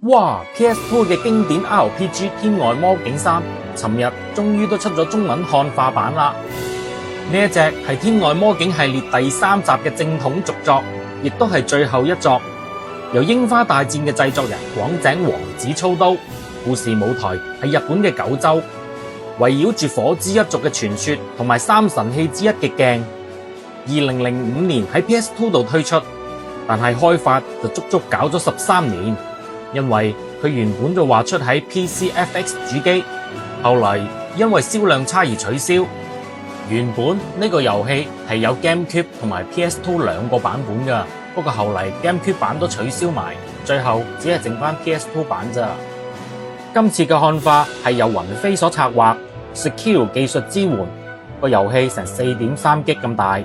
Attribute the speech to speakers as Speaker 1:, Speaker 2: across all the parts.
Speaker 1: 哇 ！PS2 嘅經典 RPG《天外魔境3》，尋日終於都出咗中文漢化版啦。呢一隻係《天外魔境》系列第3集嘅正統續作，亦都係最後一作。由櫻花大戰嘅製作人廣井王子操刀，故事舞台係日本嘅九州，圍繞住火之一族嘅傳說同埋三神器之一嘅鏡。2005年喺 PS2 度推出，但係開發就足足搞咗13年。因為佢原本就話出喺 PC、FX 主機，後嚟因為銷量差而取消。原本呢個遊戲係有 GameCube 同埋 PS2 兩個版本噶，不過後嚟 GameCube 版都取消埋，最後只係剩翻 PS2 版咋。今次嘅漢化係由雲飛所策劃，Skill 技術支援，個遊戲成 4.3GB 咁大。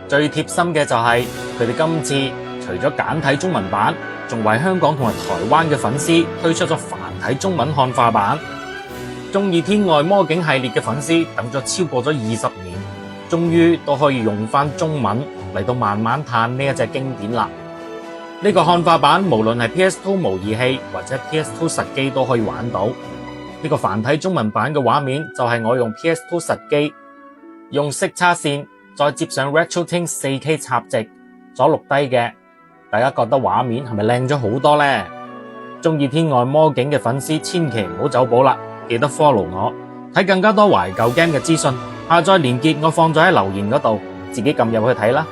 Speaker 1: 最貼心嘅就係佢哋今次除咗簡體中文版，仲為香港同埋台灣嘅粉絲推出咗繁體中文漢化版。中意天外魔境系列嘅粉絲等咗超過咗20年，終於都可以用翻中文嚟到慢慢嘆呢一隻經典啦。呢個漢化版無論係 PS2 模擬器或者 PS2 實機都可以玩到。呢個繁體中文版嘅畫面就係我用 PS2 實機用色差線再接上 RetroTink 4K 插值所錄低嘅。大家覺得畫面係咪靚咗好多呢？中意天外魔境嘅粉絲千祈唔好走寶啦，記得 follow 我，睇更加多懷舊 game 嘅資訊。下載連結我放咗喺留言嗰度，自己撳入去睇啦。